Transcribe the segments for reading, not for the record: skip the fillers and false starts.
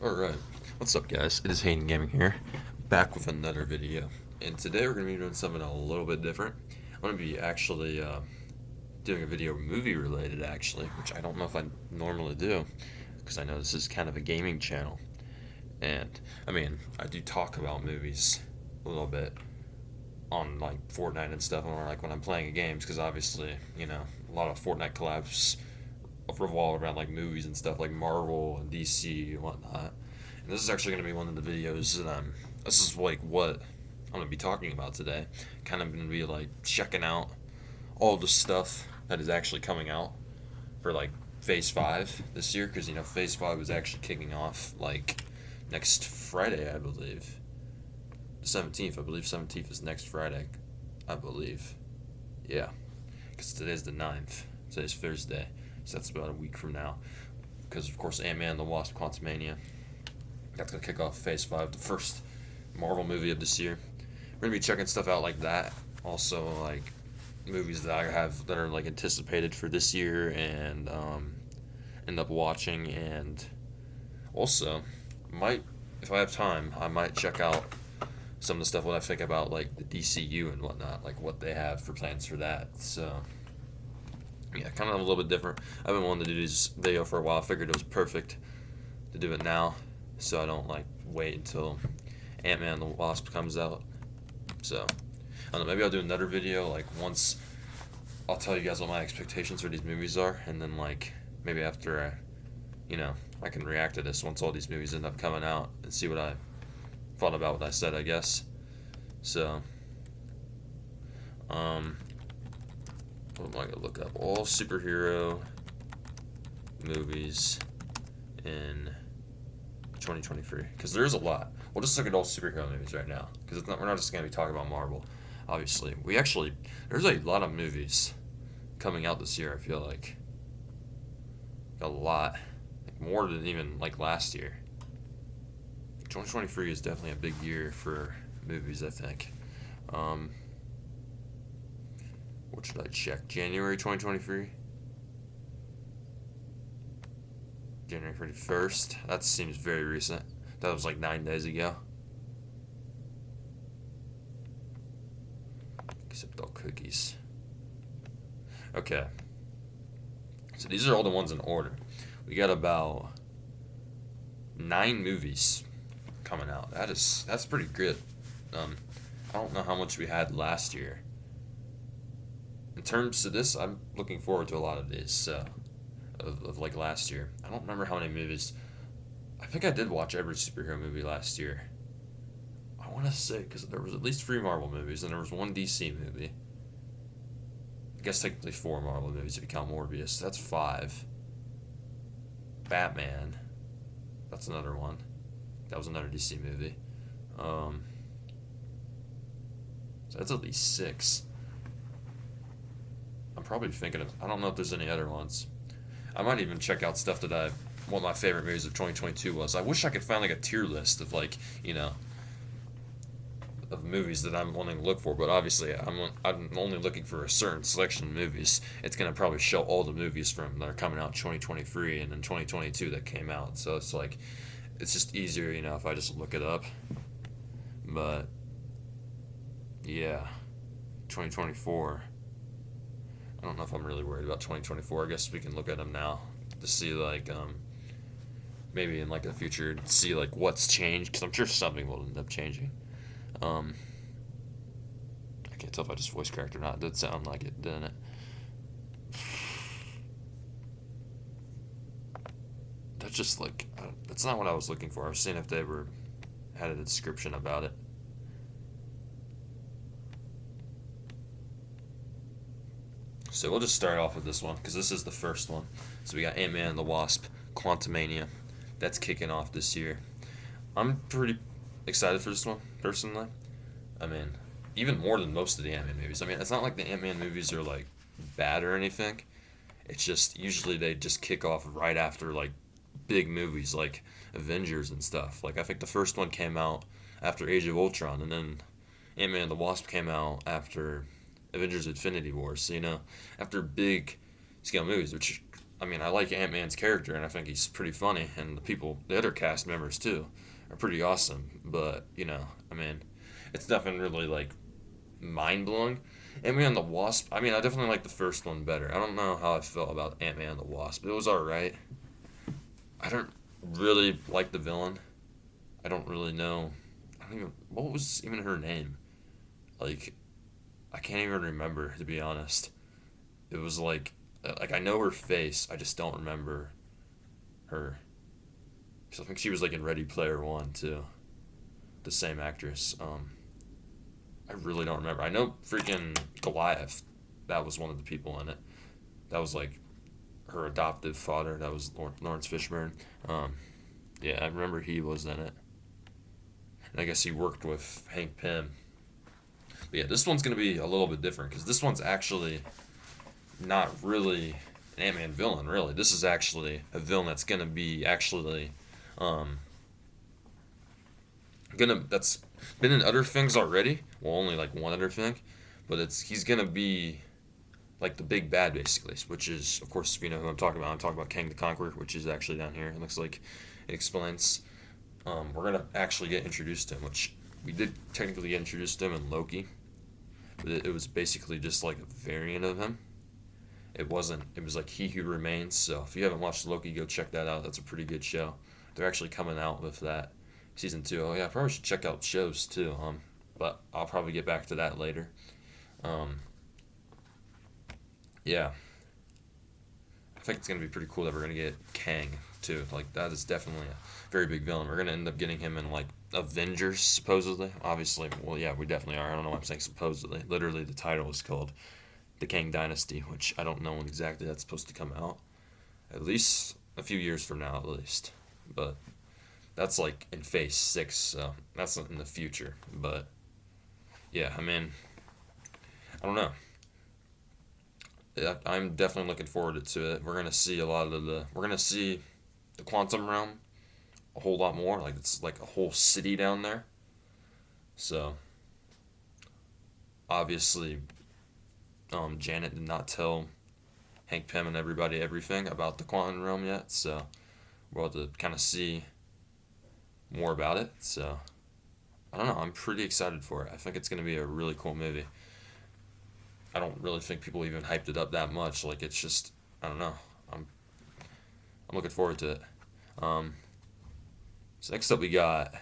Alright, what's up guys? It is Hayden Gaming here, back with another video. And today we're going to be doing something a little bit different. I'm going to be actually doing a video movie related actually, which I don't know if I normally do, because I know this is kind of a gaming channel. And, I do talk about movies a little bit on like Fortnite and stuff, or like when I'm playing games, because obviously, a lot of Fortnite collabs revolve around like movies and stuff like Marvel and DC and whatnot. And this is actually going to be one of the videos that this is like what I'm going to be talking about today. Kind of going to be like checking out all the stuff that is actually coming out for like Phase 5 this year, because Phase 5 is actually kicking off like next Friday, I believe. The 17th, I believe 17th is next Friday, I believe. Yeah, because today's the 9th. Today's Thursday. So that's about a week from now. Because, of course, Ant-Man and the Wasp: Quantumania. That's going to kick off Phase 5, the first Marvel movie of this year. We're going to be checking stuff out like that. Also, like, movies that I have that are, like, anticipated for this year and end up watching. And also, if I have time, I might check out some of the stuff what I think about, like, the DCU and whatnot. Like, what they have for plans for that. So yeah, kind of a little bit different. I've been wanting to do this video for a while. I figured it was perfect to do it now, so I don't like wait until Ant-Man and the Wasp comes out. So I don't know. Maybe I'll do another video like once. I'll tell you guys what my expectations for these movies are, and then like maybe after I can react to this once all these movies end up coming out and see what I thought about what I said, I guess. So what am I gonna look up? All superhero movies in 2023, because there's a lot. We'll just look at all superhero movies right now, because we're not just gonna be talking about Marvel. Obviously, there's a lot of movies coming out this year. I feel like a lot, like more than even like last year. 2023 is definitely a big year for movies, I think. What should I check? January 2023? January 31st? That seems very recent. That was like 9 days ago. Except all cookies. Okay. So these are all the ones in order. We got about 9 movies coming out. That's pretty good. I don't know how much we had last year. In terms of this, I'm looking forward to a lot of these of like last year. I don't remember how many movies. I think I did watch every superhero movie last year. I want to say, because there was at least 3 Marvel movies and there was 1 DC movie. I guess technically 4 Marvel movies if you count Morbius. That's 5. Batman. That's another one. That was another DC movie. So that's at least 6. I'm probably thinking of. I don't know if there's any other ones. I might even check out stuff that what my favorite movies of 2022 was. I wish I could find like a tier list of like of movies that I'm wanting to look for, but obviously I'm only looking for a certain selection of movies. It's gonna probably show all the movies from that are coming out in 2023 and in 2022 that came out. So it's like it's just easier, if I just look it up. But yeah, 2024. I don't know if I'm really worried about 2024. I guess we can look at them now to see like maybe in like the future see like what's changed, because I'm sure something will end up changing. I can't tell if I just voice cracked or not. It did sound like it, didn't it? That's just like that's not what I was looking for. I was seeing if they had a description about it. So we'll just start off with this one, because this is the first one. So we got Ant-Man and the Wasp: Quantumania. That's kicking off this year. I'm pretty excited for this one, personally. I mean, even more than most of the Ant-Man movies. I mean, it's not like the Ant-Man movies are like bad or anything. It's just usually they just kick off right after like big movies like Avengers and stuff. Like I think the first one came out after Age of Ultron, and then Ant-Man and the Wasp came out after Avengers: Infinity War. So after big scale movies, which I mean, I like Ant-Man's character, and I think he's pretty funny, and the other cast members too, are pretty awesome. But I mean, it's nothing really like mind blowing. Ant-Man and the Wasp. I mean, I definitely like the first one better. I don't know how I felt about Ant-Man and the Wasp. It was alright. I don't really like the villain. I don't really know. I don't even. What was even her name? Like, I can't even remember, to be honest. It was like I know her face. I just don't remember her. 'Cause I think she was like in Ready Player One too. The same actress. I really don't remember. I know freaking Goliath. That was one of the people in it. That was like her adoptive father. That was Lawrence Fishburne. Um, yeah, I remember he was in it. And I guess he worked with Hank Pym. But yeah, this one's gonna be a little bit different because this one's actually not really an Ant-Man villain. Really, this is actually a villain that's gonna be actually um, gonna that's been in other things already. Well, only like one other thing, but he's gonna be like the big bad basically, which is of course if you know who I'm talking about. I'm talking about Kang the Conqueror, which is actually down here. It looks like it explains. We're gonna actually get introduced to him, which we did technically get introduced to him in Loki, but it was basically just like a variant of him. It wasn't. It was like He Who Remains. So if you haven't watched Loki, go check that out. That's a pretty good show. They're actually coming out with that season two. Oh yeah, I probably should check out shows too. But I'll probably get back to that later. Um, yeah, I think it's gonna be pretty cool that we're gonna get Kang too. Like that is definitely a very big villain. We're gonna end up getting him in like Avengers supposedly. Obviously, well yeah, we definitely are. I don't know why I'm saying supposedly. Literally, the title is called the Kang Dynasty, which I don't know when exactly that's supposed to come out. At least a few years from now, at least. But that's like in Phase 6, so that's in the future. But yeah, I mean, I don't know. I'm definitely looking forward to it. We're gonna see a lot of the. We're gonna see the quantum realm a whole lot more. Like it's like a whole city down there. So obviously, Janet did not tell Hank Pym and everybody everything about the quantum realm yet. So we're able to kind of see more about it. So I don't know. I'm pretty excited for it. I think it's gonna be a really cool movie. I don't really think people even hyped it up that much. Like it's just I don't know. I'm I'm looking forward to it. Um, so next up we got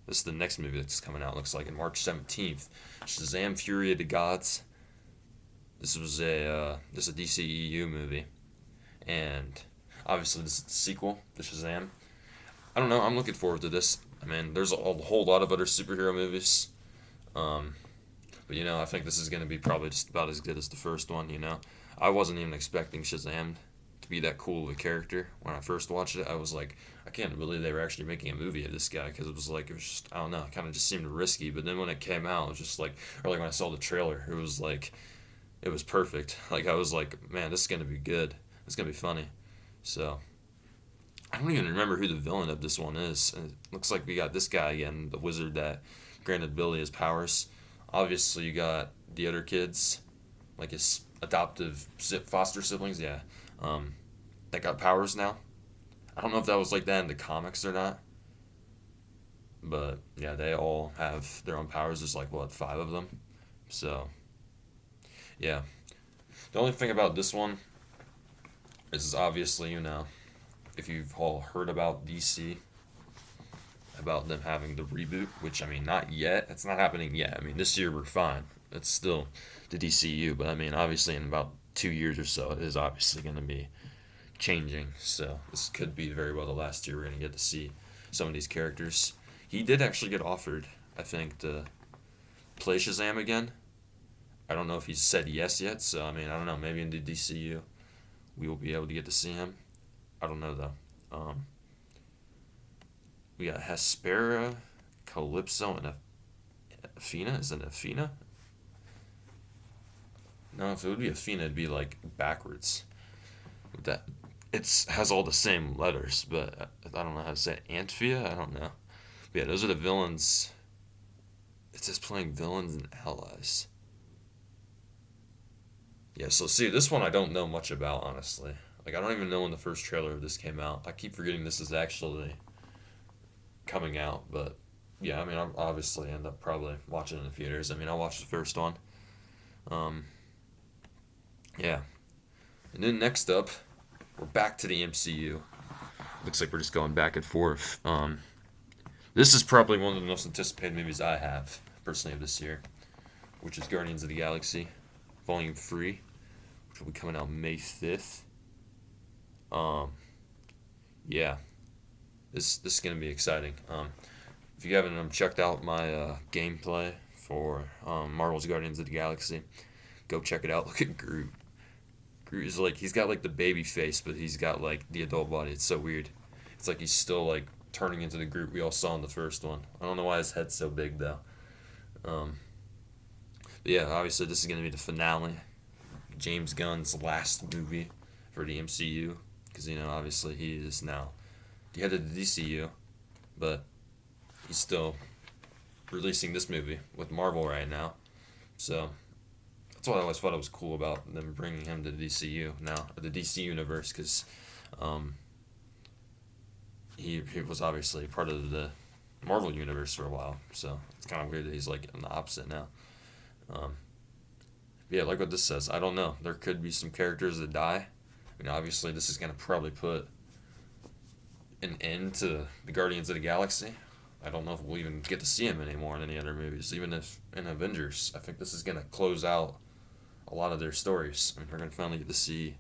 this is the next movie that's coming out. Looks like in March 17th. Shazam: Fury of the Gods. This is a DCEU movie, and obviously this is the sequel to Shazam. I don't know. I'm looking forward to this. I mean, there's a whole lot of other superhero movies. Um, But I think this is going to be probably just about as good as the first one. I wasn't even expecting Shazam to be that cool of a character when I first watched it. I was like, I can't believe they were actually making a movie of this guy because it was just I don't know, it kind of just seemed risky. But then when it came out, it was just like, or like when I saw the trailer, it was like, it was perfect. Like I was like, man, this is going to be good. It's going to be funny. So I don't even remember who the villain of this one is. And it looks like we got this guy again, the wizard that granted Billy his powers. Obviously, you got the other kids, like his adoptive foster siblings, yeah, that got powers now. I don't know if that was like that in the comics or not, but yeah, they all have their own powers. There's like, what, five of them? So, yeah. The only thing about this one is obviously, if you've all heard about DC, about them having the reboot, which I mean, not yet. It's not happening yet. I mean, this year we're fine. It's still the DCU, but I mean, obviously in about 2 years or so, it is obviously going to be changing. So this could be very well the last year we're going to get to see some of these characters. He did actually get offered, I think, to play Shazam again. I don't know if he's said yes yet. So I mean, I don't know. Maybe in the DCU, we will be able to get to see him. I don't know though. We got Hespera, Calypso, and Athena. Is it Athena? No, if it would be Athena, it'd be like backwards. That it's has all the same letters, but I don't know how to say it. Anthea. I don't know. But yeah, those are the villains. It says playing villains and allies. Yeah, so see, this one I don't know much about, honestly. Like, I don't even know when the first trailer of this came out. I keep forgetting this is actually coming out, but yeah, I mean, I'll obviously end up probably watching it in the theaters. I mean, I watched the first one. Um, yeah. And then next up, we're back to the MCU. Looks like we're just going back and forth. This is probably one of the most anticipated movies I have, personally, of this year, which is Guardians of the Galaxy, Volume 3, which will be coming out May 5th. Yeah, this is going to be exciting. If you haven't checked out my gameplay for Marvel's Guardians of the Galaxy, go check it out. Look at Groot. Groot is like, he's got like the baby face, but he's got like the adult body. It's so weird. It's like he's still like turning into the Groot we all saw in the first one. I don't know why his head's so big though. But yeah, obviously this is going to be the finale. James Gunn's last movie for the MCU. Because, obviously he is now the head of the DCU. But he's still releasing this movie with Marvel right now. So that's what I always thought it was cool about them bringing him to the DCU now, the DC universe, because he was obviously part of the Marvel universe for a while. So it's kind of weird that he's like on the opposite now. Yeah, like what this says. I don't know. There could be some characters that die. I mean, obviously this is gonna probably put an end to the Guardians of the Galaxy. I don't know if we'll even get to see him anymore in any other movies, even if in Avengers. I think this is gonna close out a lot of their stories. I mean, we're gonna finally get to see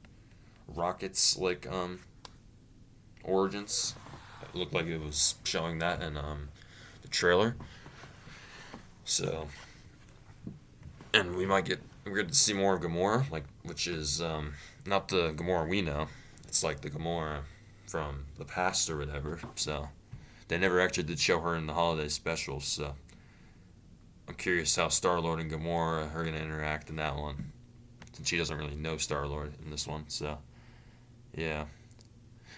Rocket's origins. It looked like it was showing that in the trailer. So, and we're going to see more of Gamora, which is not the Gamora we know. It's like the Gamora from the past or whatever. So they never actually did show her in the holiday specials. So I'm curious how Star-Lord and Gamora are going to interact in that one, since she doesn't really know Star-Lord in this one. So yeah.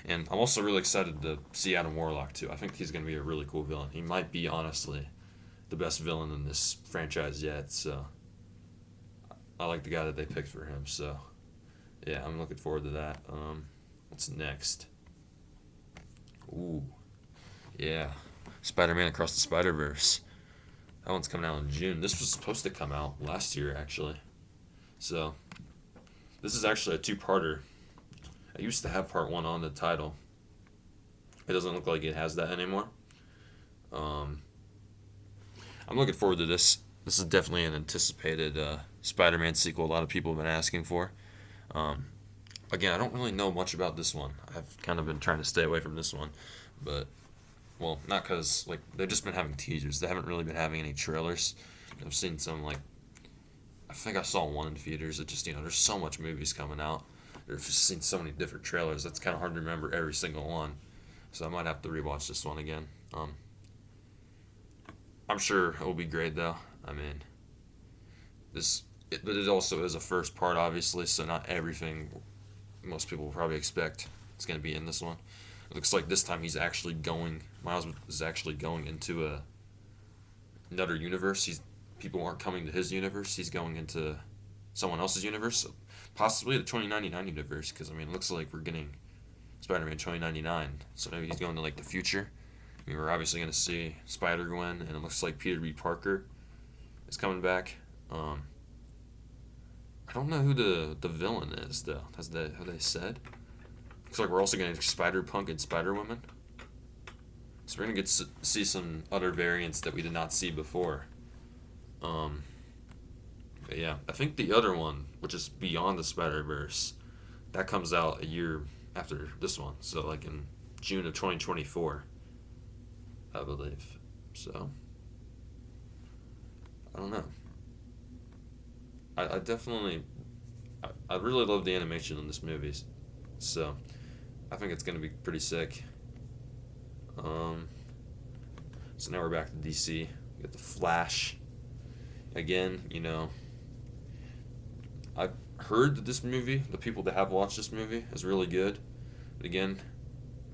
And I'm also really excited to see Adam Warlock too. I think he's going to be a really cool villain. He might be, honestly, the best villain in this franchise yet. So I like the guy that they picked for him. So yeah, I'm looking forward to that. What's next? Ooh, yeah, Spider-Man Across the Spider-Verse. That one's coming out in June. This was supposed to come out last year, actually. So this is actually a two-parter. I used to have part one on the title. It doesn't look like it has that anymore. I'm looking forward to this. This is definitely an anticipated Spider-Man sequel a lot of people have been asking for. Again, I don't really know much about this one. I've kind of been trying to stay away from this one. But, well, not because, they've just been having teasers. They haven't really been having any trailers. I've seen some, I think I saw one in theaters. It just, there's so much movies coming out. I've just seen so many different trailers. That's kind of hard to remember every single one. So I might have to rewatch this one again. I'm sure it will be great, though. I mean, but it also is a first part, obviously, so not everything most people will probably expect is going to be in this one. It looks like this time Miles is actually going into another universe. People aren't coming to his universe. He's going into someone else's universe. So possibly the 2099 universe, because, it looks like we're getting Spider-Man 2099. So maybe he's going to, the future. We're obviously going to see Spider-Gwen, and it looks like Peter B. Parker is coming back. I don't know who the villain is, though. Have they said? Looks like we're also going to Spider-Punk and Spider-Woman. So we're going to get to see some other variants that we did not see before. But yeah, I think the other one, which is Beyond the Spider-Verse, that comes out a year after this one. So, in June of 2024, I believe. So, I don't know. I definitely... I really love the animation in this movie. So, I think it's going to be pretty sick. So now we're back to DC. We got The Flash. Again, I've heard that this movie, the people that have watched this movie, is really good. But again,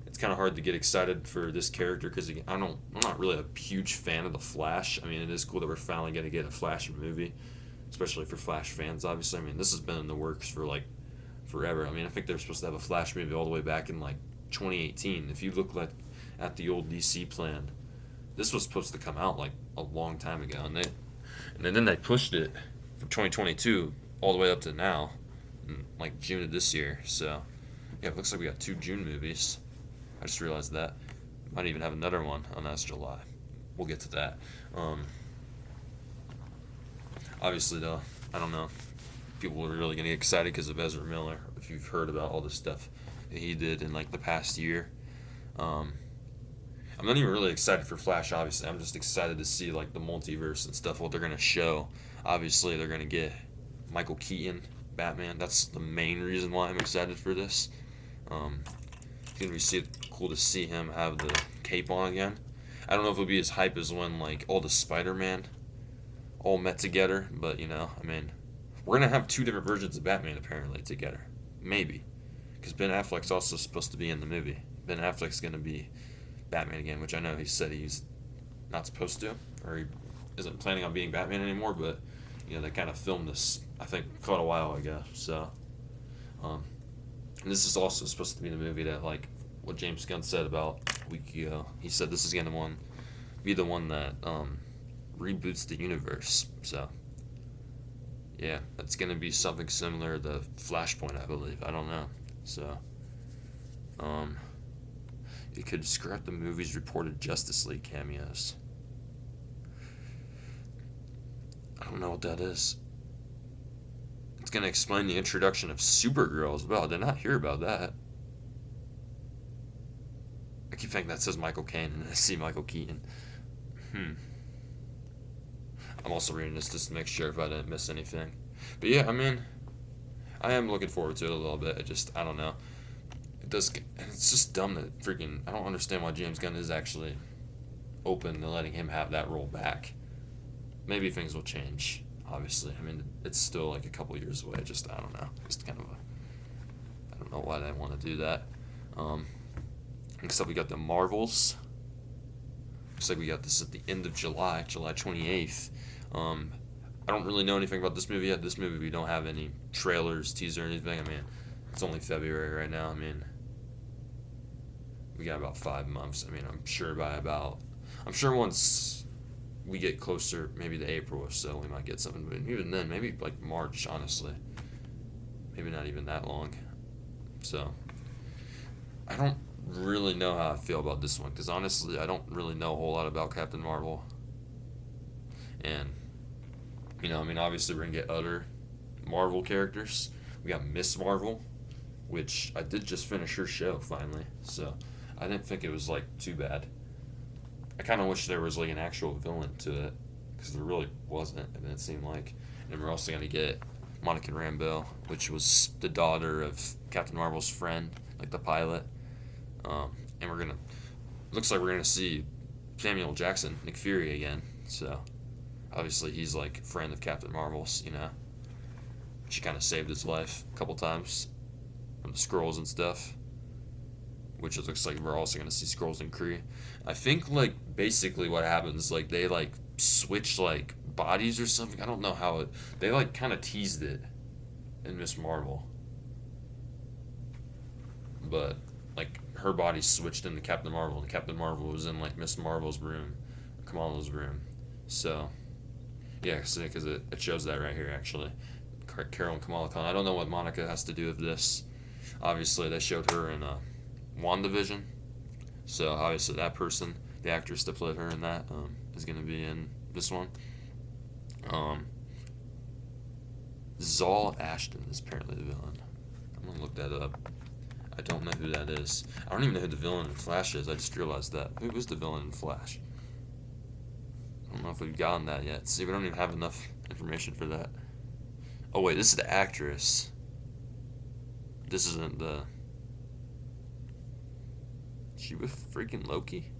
it's kind of hard to get excited for this character because I'm not really a huge fan of The Flash. It is cool that we're finally going to get a Flash movie, especially for Flash fans, obviously. This has been in the works for forever. I mean, I think they were supposed to have a Flash movie all the way back in like 2018. If you look like at the old DC plan, this was supposed to come out like a long time ago, and then they pushed it from 2022 all the way up to now, in like June of this year. So yeah, it looks like we got 2 June movies. I just realized that. Might even have another one on that's July. We'll get to that. Obviously, though, I don't know. People are really gonna get excited because of Ezra Miller. If you've heard about all the stuff that he did in like the past year, um, I'm not even really excited for Flash. Obviously, I'm just excited to see like the multiverse and stuff. What they're gonna show. Obviously, they're gonna get Michael Keaton Batman. That's the main reason why I'm excited for this. It's gonna be cool to see him have the cape on again. I don't know if it'll be as hype as when like all the Spider-Man all met together, but I mean, we're gonna have 2 different versions of Batman apparently together, maybe, because Ben Affleck's also supposed to be in the movie. Ben Affleck's gonna be Batman again, which I know he said he's not supposed to, or he isn't planning on being Batman anymore. But they kind of filmed this, I think, quite a while ago. So, and this is also supposed to be the movie that, like, what James Gunn said about a week ago. He said this is gonna be the one that reboots the universe. So, yeah, that's gonna be something similar to Flashpoint, I believe. I don't know. So, it could scrap the movie's reported Justice League cameos. I don't know what that is. It's gonna explain the introduction of Supergirl as well. I did not hear about that. I keep thinking that says Michael Caine and I see Michael Keaton. I'm also reading this just to make sure if I didn't miss anything. But yeah, I mean, I am looking forward to it a little bit. I don't know. It's just dumb that I don't understand why James Gunn is actually open to letting him have that role back. Maybe things will change, obviously. I mean, it's still like a couple years away. I don't know. I don't know why they want to do that. Next up, we got the Marvels. Looks like we got this at the end of July 28th. I don't really know anything about this movie yet. This movie, we don't have any trailers, teaser, or anything. I mean, it's only February right now. I mean, we got about 5 months. I mean, I'm sure once we get closer, maybe to April or so, we might get something. But even then, maybe like March, honestly. Maybe not even that long. So, I don't really know how I feel about this one, because honestly, I don't really know a whole lot about Captain Marvel. And, I mean, obviously we're going to get other Marvel characters. We got Miss Marvel, which I did just finish her show finally, so I didn't think it was like too bad. I kind of wish there was like an actual villain to it, because there really wasn't, it didn't seem like. And we're also going to get Monica Rambeau, which was the daughter of Captain Marvel's friend, like the pilot. And looks like we're gonna see Samuel Jackson, Nick Fury again. So obviously he's like a friend of Captain Marvel's. She kind of saved his life a couple times from the Skrulls and stuff. Which it looks like we're also gonna see Skrulls and Kree. I think like basically what happens, like they like switch like bodies or something. I don't know how they like kind of teased it in Miss Marvel, but like her body switched into Captain Marvel, and Captain Marvel was in like Miss Marvel's room, Kamala's room. So yeah, because it shows that right here actually. Carol and Kamala Khan. I don't know what Monica has to do with this. Obviously, they showed her in WandaVision, so obviously that person, the actress that played her in that, is going to be in this one. Zol Ashton is apparently the villain. I'm going to look that up. I don't know who that is. I don't even know who the villain in Flash is. I just realized that. Who was the villain in Flash? I don't know if we've gotten that yet. See, we don't even have enough information for that. Oh, wait, this is the actress. This isn't the... Is she with freaking Loki?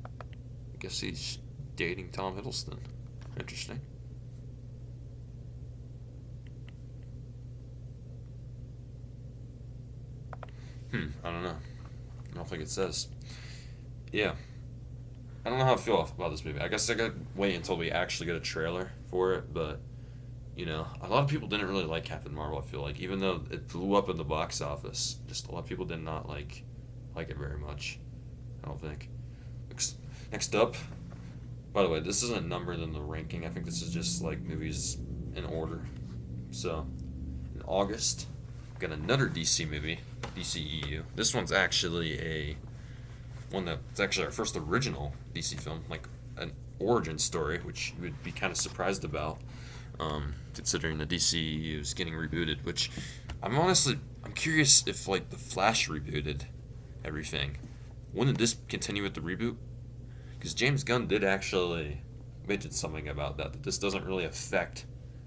I guess he's dating Tom Hiddleston. Interesting. I don't know. I don't think it says. Yeah. I don't know how I feel about this movie. I guess I gotta wait until we actually get a trailer for it, but A lot of people didn't really like Captain Marvel. I feel like, even though it blew up in the box office, just a lot of people did not like it very much. I don't think. Next up, by the way, this isn't numbered in the ranking. I think this is just like movies in order. So, in August, we got another DC movie, DCEU. This one's actually it's actually our first original DC film, like an origin story, which you would be kind of surprised about, considering the DCEU is getting rebooted. Which I'm curious if like the Flash rebooted everything, wouldn't this continue with the reboot? Because James Gunn did actually mention something about that this doesn't really affect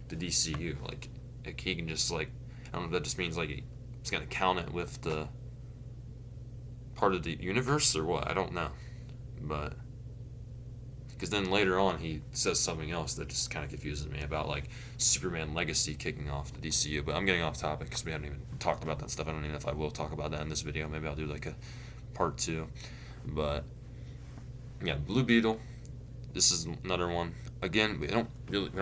the DCU. Like he can just I don't know if that just means like he's gonna count it with the part of the universe or what. I don't know, but because then later on he says something else that just kind of confuses me about like Superman Legacy kicking off the DCU. But I'm getting off topic because we haven't even talked about that stuff. I don't even know if I will talk about that in this video. Maybe I'll do like a part 2. But yeah, Blue Beetle. This is another one. Again, we don't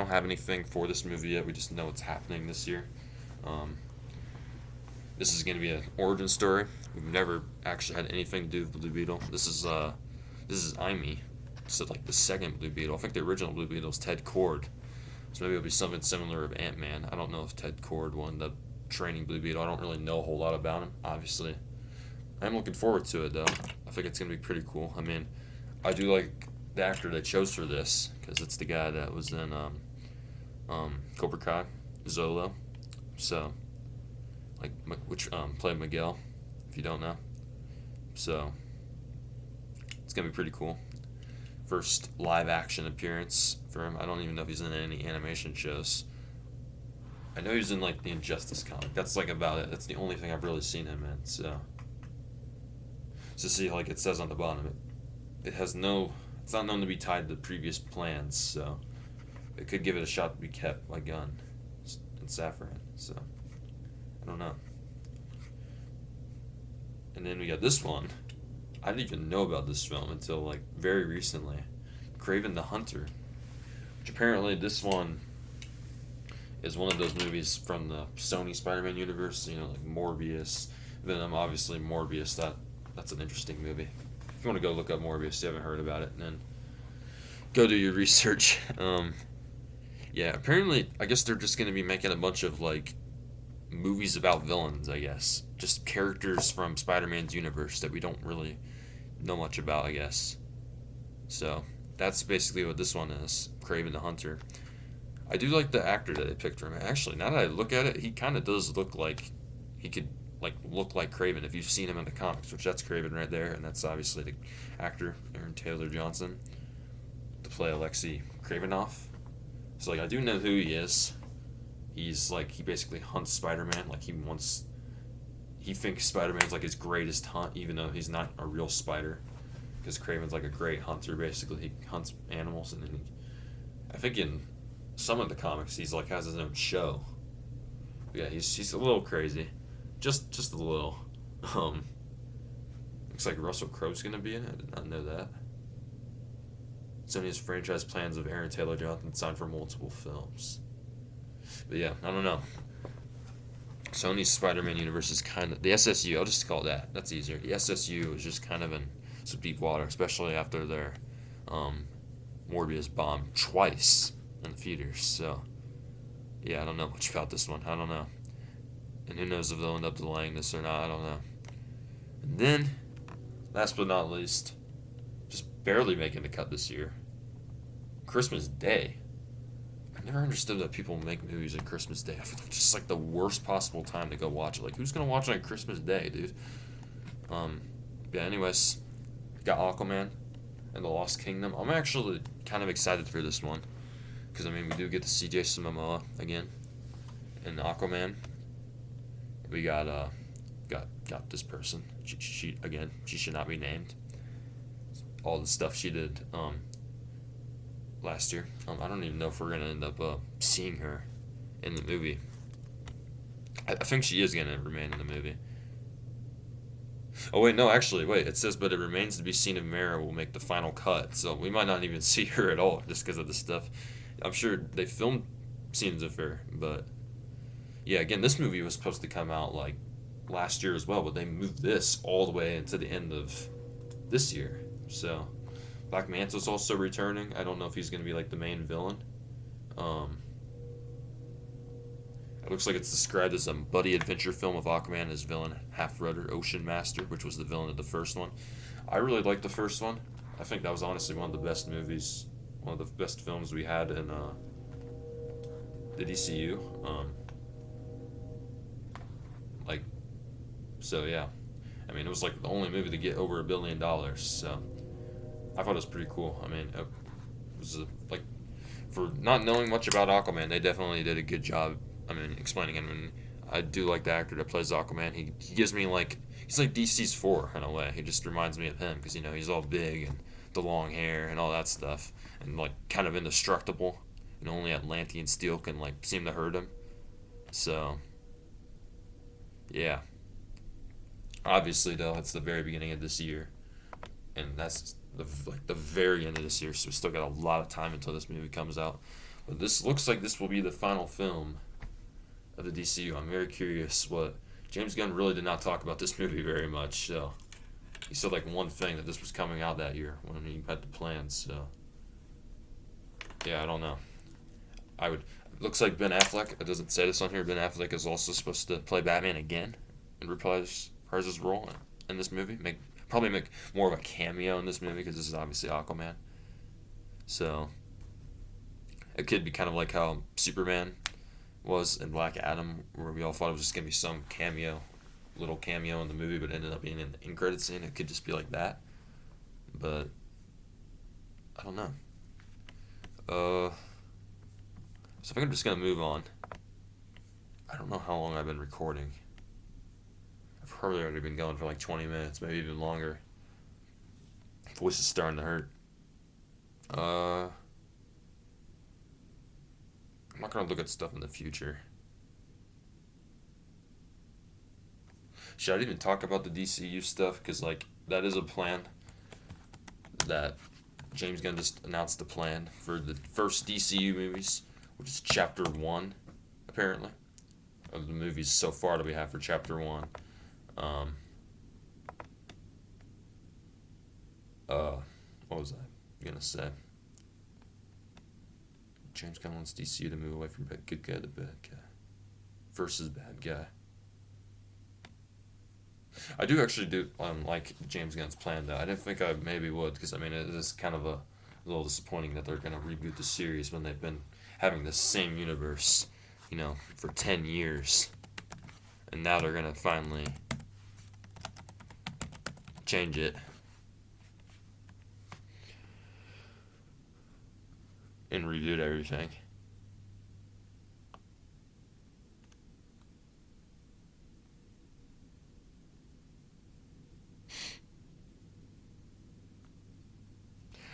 have anything for this movie yet. We just know it's happening this year. This is going to be an origin story. We've never actually had anything to do with Blue Beetle. This is Amy. So like the second Blue Beetle. I think the original Blue Beetle is Ted Kord. So maybe it'll be something similar of Ant-Man. I don't know if Ted Kord wound up training Blue Beetle. I don't really know a whole lot about him, obviously. I'm looking forward to it, though. I think it's going to be pretty cool. I mean, I do like the actor they chose for this, because it's the guy that was in Cobra Kai, Zolo. So, which played Miguel, if you don't know. So, it's going to be pretty cool. First live action appearance for him. I don't even know if he's in any animation shows. I know he's in like the Injustice comic. That's like about it. That's the only thing I've really seen him in. So see, like it says on the bottom, it's not known to be tied to previous plans. So it could give it a shot to be kept by Gunn and Safran. So I don't know. And then we got this one. I didn't even know about this film until like very recently. Kraven the Hunter. Which apparently this one is one of those movies from the Sony Spider-Man universe, like Morbius, Venom, obviously Morbius, that's an interesting movie. If you want to go look up Morbius, you haven't heard about it, then go do your research. Yeah, apparently, I guess they're just going to be making a bunch of like movies about villains, I guess. Just characters from Spider-Man's universe that we don't really know much about, I guess. So, that's basically what this one is, Kraven the Hunter. I do like the actor that they picked for him. Actually, now that I look at it, he kind of does look like he could look like Kraven if you've seen him in the comics, which that's Kraven right there, and that's obviously the actor, Aaron Taylor Johnson, to play Alexei Kravinoff. So, I do know who he is. He's, he basically hunts Spider-Man. He thinks Spider-Man's, his greatest hunt, even though he's not a real spider. Because Kraven's, a great hunter, basically. He hunts animals, and then I think in some of the comics, he's, has his own show. But yeah, he's a little crazy. Just a little. Looks like Russell Crowe's gonna be in it. I did not know that. Sony's franchise plans of Aaron Taylor Johnson signed for multiple films. But yeah, I don't know. Sony's Spider-Man universe is kind of... The SSU, I'll just call it that. That's easier. The SSU is just kind of in some deep water, especially after their Morbius bombed twice in the theaters. So, yeah, I don't know much about this one. I don't know. And who knows if they'll end up delaying this or not. I don't know. And then, last but not least, just barely making the cut this year, Christmas Day. I never understood that people make movies on Christmas Day. I feel like it's just the worst possible time to go watch it. Who's gonna watch it on Christmas Day, dude? Yeah. Anyways, got Aquaman and the Lost Kingdom. I'm actually kind of excited for this one because we do get to see Jason Momoa again in Aquaman. We got this person. She should not be named. All the stuff she did last year. I don't even know if we're gonna end up seeing her in the movie. I think she is gonna remain in the movie. Oh wait, no, actually, wait. It says, but it remains to be seen if Mara will make the final cut. So we might not even see her at all, just because of this stuff. I'm sure they filmed seems fair. But yeah, again, this movie was supposed to come out like last year as well, but they moved this all the way into the end of this year. So Black Manta's also returning. I don't know if he's going to be like the main villain. Um, it looks like it's described as a buddy adventure film of Aquaman as villain Half Rudder Ocean Master, which was the villain of the first one. I really liked the first one. I think that was honestly one of the best movies, one of the best films we had in the DCU. Like, so yeah. I mean, it was like the only movie to get over $1 billion. So I thought it was pretty cool. I mean, it was like, for not knowing much about Aquaman, they definitely did a good job. I mean, explaining him. And I do like the actor that plays Aquaman. He gives me like, he's like DC's Four in a way. He just reminds me of him because he's all big and the long hair and all that stuff, and like kind of indestructible. Only Atlantean steel can like seem to hurt him. So yeah. Obviously, though, it's the very beginning of this year, and that's the very end of this year. So we still got a lot of time until this movie comes out. But this looks like this will be the final film of the DCU. I'm very curious what James Gunn really did not talk about this movie very much. So he said like one thing, that this was coming out that year when he had the plans. So yeah, I don't know. It looks like Ben Affleck. It doesn't say this on here. Ben Affleck is also supposed to play Batman again and reprise his role in this movie. Probably make more of a cameo in this movie because this is obviously Aquaman. So it could be kind of like how Superman was in Black Adam, where we all thought it was just gonna be some little cameo in the movie, but ended up being in the end credit scene. It could just be like that, but I don't know. So I think I'm just gonna move on. I don't know how long I've been recording. I've probably already been going for like 20 minutes, maybe even longer. Voice is starting to hurt. I'm not gonna look at stuff in the future. Should I even talk about the DCU stuff? Because like that is a plan that James Gunn just announced the plan for the first DCU movies, which is Chapter 1, apparently, of the movies so far that we have for Chapter 1. What was I gonna say? James Gunn wants DCU to move away from good guy to bad guy versus bad guy. I do actually like James Gunn's plan, though. I didn't think I maybe would, because I mean it is kind of a little disappointing that they're gonna reboot the series when they've been having the same universe, for 10 years, and now they're gonna finally change it and reboot everything.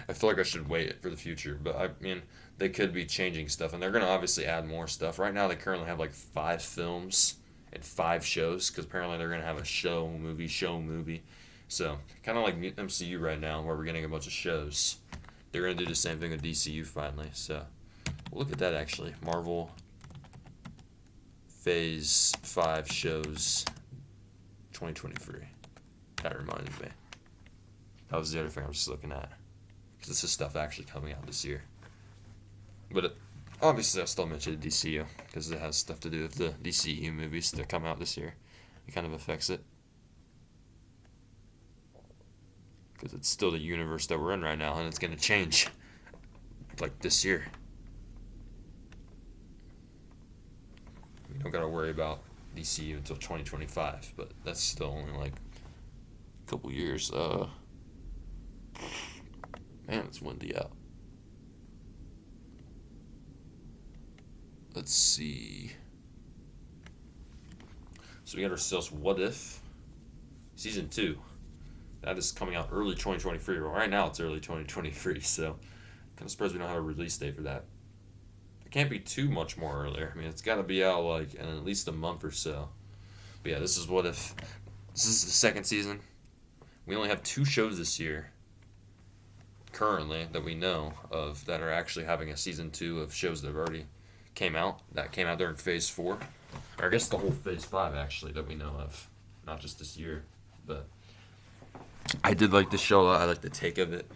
I feel like I should wait for the future, but I mean, they could be changing stuff, and they're going to obviously add more stuff. Right now, they currently have like 5 films and 5 shows, because apparently they're going to have a show movie. So, kind of like MCU right now, where we're getting a bunch of shows. They're going to do the same thing with DCU finally. So, we'll look at that actually. Marvel Phase 5 shows 2023. That reminded me. That was the other thing I was just looking at. Because this is stuff actually coming out this year. But obviously I still mentioned DCU, because it has stuff to do with the DCU movies that come out this year. It kind of affects it. Because it's still the universe that we're in right now, and it's going to change. Like this year. We don't got to worry about DCU until 2025, but that's still only like a couple years. Man, it's windy out. Let's see. So we got ourselves What If Season 2. That is coming out early 2023. Well, right now it's early 2023, so kind of surprised we don't have a release date for that. It can't be too much more earlier. I mean, it's got to be out like in at least a month or so. But yeah, this is What If. This is the second season. We only have 2 shows this year currently that we know of that are actually having a season 2 of shows that have already That came out during Phase 4. Or I guess the whole Phase 5, actually, that we know of. Not just this year. But I did like the show a lot. I like the take of it.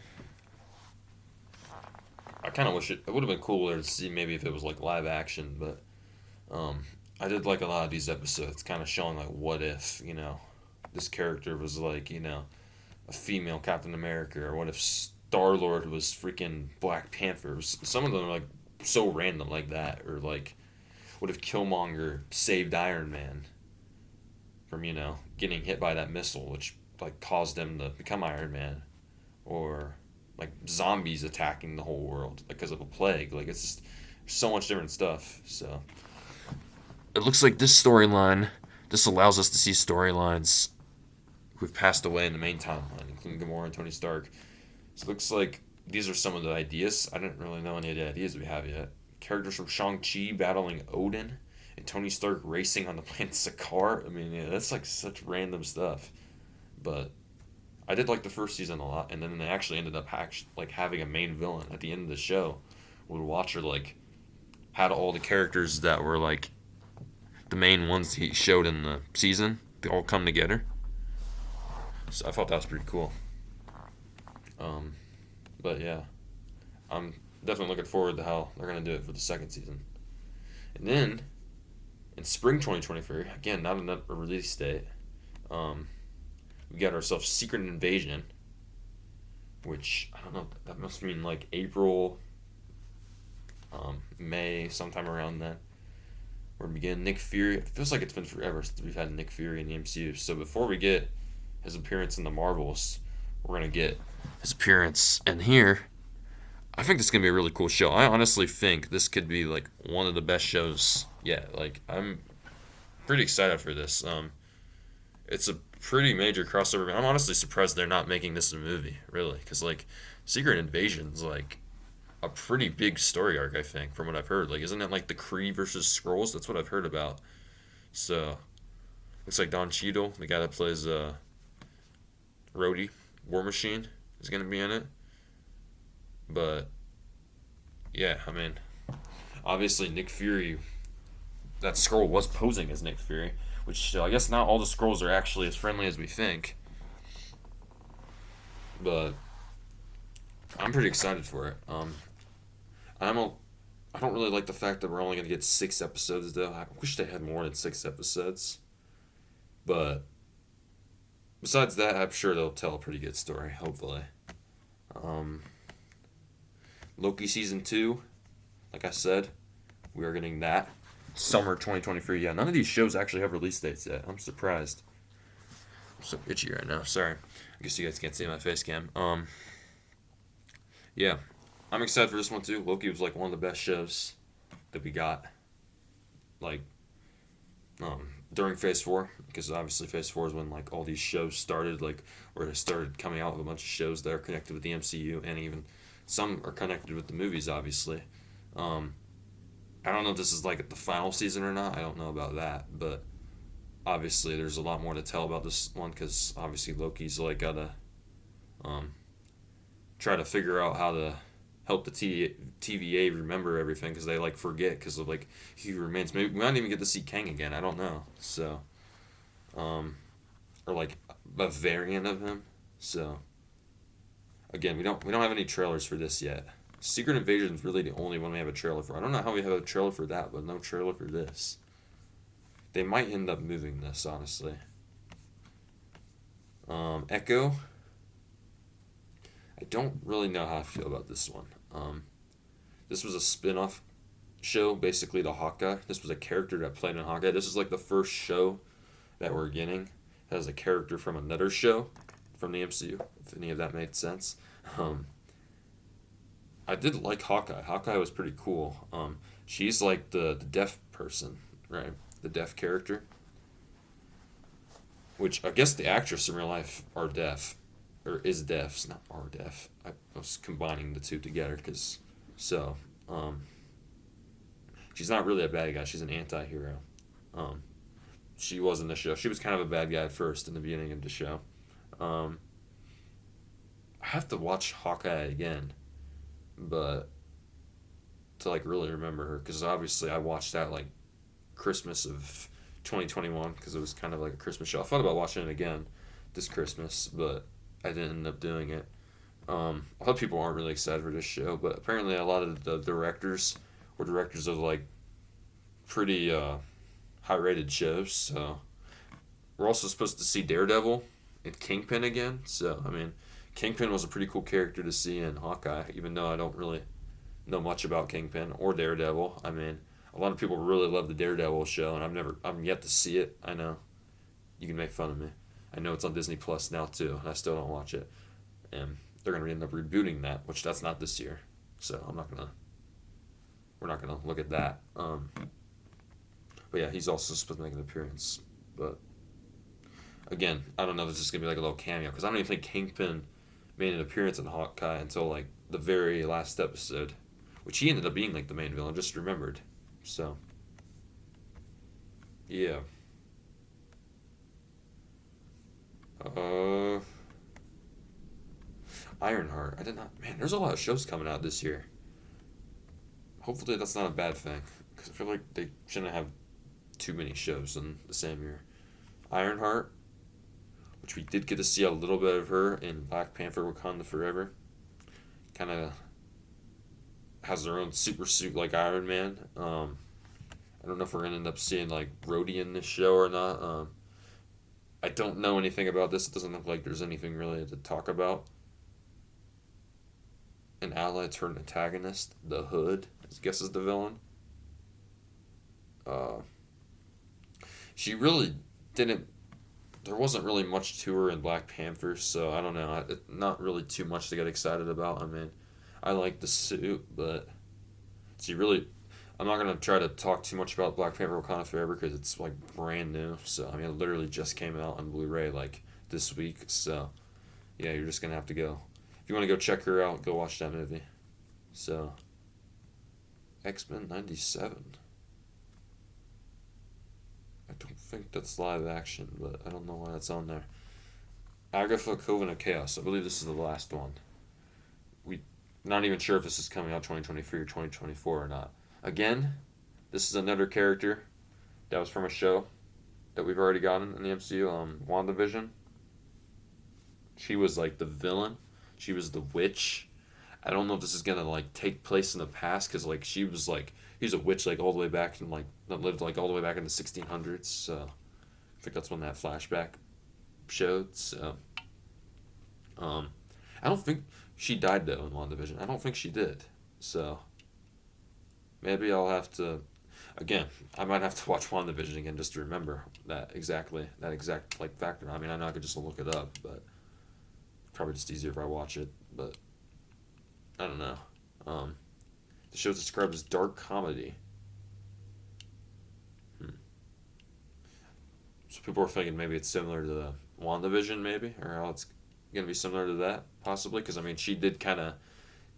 I kind of wish it would have been cooler to see maybe if it was like live action, but um, I did like a lot of these episodes, kind of showing like what if, this character was like, a female Captain America, or what if Star Lord was freaking Black Panther. Some of them are like so random like that, or like what if Killmonger saved Iron Man from getting hit by that missile, which like caused him to become Iron Man, or like zombies attacking the whole world because of a plague. Like it's just so much different stuff. So it looks like this allows us to see storylines who've passed away in the main timeline, including Gamora and Tony Stark. So it looks like these are some of the ideas. I didn't really know any of the ideas we have yet. Characters from Shang-Chi battling Odin, and Tony Stark racing on the planet Sakaar. I mean, yeah, that's like such random stuff. But I did like the first season a lot, and then they actually ended up like having a main villain at the end of the show. Where the Watcher like had all the characters that were like the main ones he showed in the season. They all come together. So I thought that was pretty cool. But yeah, I'm definitely looking forward to how they're gonna do it for the second season. And then in spring 2023, again, not a release date. We got ourselves Secret Invasion, which I don't know. That must mean like April, May, sometime around then. We're beginning Nick Fury. It feels like it's been forever since we've had Nick Fury in the MCU. So before we get his appearance in the Marvels, we're gonna get his appearance in here. I think this is gonna be a really cool show. I honestly think this could be like one of the best shows yet. Like I'm pretty excited for this. It's a pretty major crossover. I'm honestly surprised they're not making this a movie, really, because like Secret Invasion's like a pretty big story arc. I think from what I've heard. Like, isn't it like the Kree versus Skrulls? That's what I've heard about. So looks like Don Cheadle, the guy that plays Rhodey, War Machine, is gonna be in it. But yeah, I mean, obviously Nick Fury, that Skrull was posing as Nick Fury, which I guess not all the Skrulls are actually as friendly as we think. But I'm pretty excited for it. I'm a, I don't really like the fact that we're only gonna get 6 episodes though. I wish they had more than 6 episodes. But besides that, I'm sure they'll tell a pretty good story. Hopefully. Um, Loki season 2, like I said, we are getting that summer 2023. Yeah, none of these shows actually have release dates yet. I'm surprised. I'm so itchy right now. Sorry. I guess you guys can't see my face cam. Yeah, I'm excited for this one too. Loki was like one of the best shows that we got, like, during Phase 4, because obviously Phase 4 is when like all these shows started, like where they started coming out with a bunch of shows that are connected with the MCU, and even some are connected with the movies, obviously. Um, I don't know if this is like the final season or not. I don't know about that, but obviously there's a lot more to tell about this one, because obviously Loki's like gotta um, try to figure out how to help the TVA remember everything, because they like forget because of like he remains. Maybe we might even get to see Kang again. I don't know. So, or like a variant of him. So again, we don't have any trailers for this yet. Secret Invasion is really the only one we have a trailer for. I don't know how we have a trailer for that, but no trailer for this. They might end up moving this, honestly. Echo. I don't really know how I feel about this one. This was a spin-off show, basically, to Hawkeye. This was a character that played in Hawkeye. This is like the first show that we're getting that has a character from another show from the MCU, if any of that made sense. I did like Hawkeye. Hawkeye was pretty cool. She's like the deaf person, right? The deaf character. Which I guess the actress in real life are deaf. Or is deaf. It's not are deaf. I was combining the two together because... So, she's not really a bad guy. She's an anti-hero. She was in the show. She was kind of a bad guy at first in the beginning of the show. I have to watch Hawkeye again. But to like really remember her, because obviously I watched that like Christmas of 2021 because it was kind of like a Christmas show. I thought about watching it again this Christmas, but I didn't end up doing it. A lot of people aren't really excited for this show, but apparently a lot of the directors were directors of like pretty high rated shows. So we're also supposed to see Daredevil and Kingpin again. So I mean, Kingpin was a pretty cool character to see in Hawkeye, even though I don't really know much about Kingpin or Daredevil. I mean, a lot of people really love the Daredevil show, and I'm yet to see it. I know you can make fun of me. I know it's on Disney Plus now too, and I still don't watch it. And they're gonna end up rebooting that, which that's not this year. So we're not gonna look at that. But yeah, he's also supposed to make an appearance. But again, I don't know if this is gonna be like a little cameo, because I don't even think Kingpin made an appearance in Hawkeye until like the very last episode, which he ended up being like the main villain. Just remembered. So yeah. Uh, Ironheart. I did not. Man, there's a lot of shows coming out this year. Hopefully that's not a bad thing, because I feel like they shouldn't have too many shows in the same year. Ironheart, which we did get to see a little bit of her in Black Panther: Wakanda Forever. Kind of has her own super suit like Iron Man. I don't know if we're gonna end up seeing like Rhodey in this show or not. I don't know anything about this. It doesn't look like there's anything really to talk about. An ally turned antagonist. The Hood, I guess, is the villain. Uh, she really didn't. There wasn't really much to her in Black Panther, so I don't know. Not really too much to get excited about. I mean, I like the suit, but she really. I'm not gonna try to talk too much about Black Panther: Wakanda Forever because it's like brand new. So I mean, it literally just came out on Blu-ray like this week. So yeah, you're just gonna have to go. If you want to go check her out, go watch that movie. So X-Men '97. I don't think that's live action, but I don't know why that's on there. Agatha Coven of Chaos. I believe this is the last one. We not even sure if this is coming out 2023 or 2024 or not. Again, this is another character that was from a show that we've already gotten in the MCU. WandaVision. She was like the villain. She was the witch. I don't know if this is gonna like take place in the past, because like he's a witch like all the way back in like that lived like all the way back in the 1600s. So I think that's when that flashback showed. So I don't think she died though in WandaVision. I don't think she did. So maybe I'll have to. Again, I might have to watch WandaVision again just to remember that exact like factor. I mean, I know I could just look it up, but probably just easier if I watch it. But I don't know. The show's described as dark comedy. So people are thinking maybe it's similar to the WandaVision, maybe, or how it's gonna be similar to that, possibly. Because I mean, she did kind of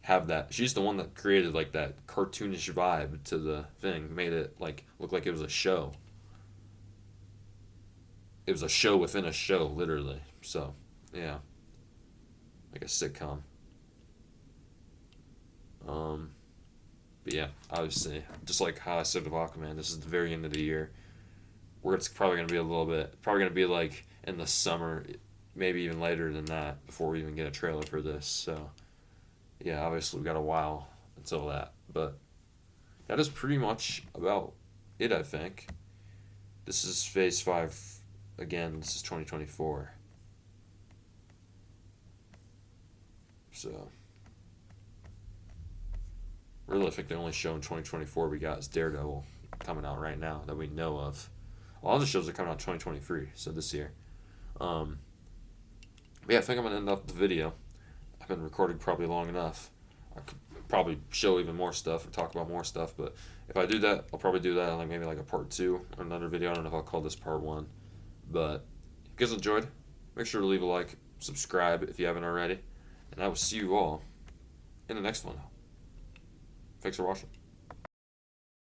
have that. She's the one that created like that cartoonish vibe to the thing, made it like look like it was a show. It was a show within a show, literally. So yeah, like a sitcom. But yeah, obviously, just like how I said with Aquaman, this is the very end of the year, where it's probably gonna be a little bit, probably gonna be like in the summer, maybe even later than that, before we even get a trailer for this. So yeah, obviously we got a while until that, but that is pretty much about it. I think this is Phase 5. Again, this is 2024. So really, I think the only show in 2024 we got is Daredevil coming out right now that we know of. A lot of the shows are coming out 2023, so this year. But yeah, I think I'm gonna end up the video. I've been recording probably long enough. I could probably show even more stuff or talk about more stuff, but if I do that, I'll probably do that like maybe like a part 2 or another video. I don't know if I'll call this part 1, but if you guys enjoyed, make sure to leave a like, subscribe if you haven't already, and I will see you all in the next one. Thanks for watching.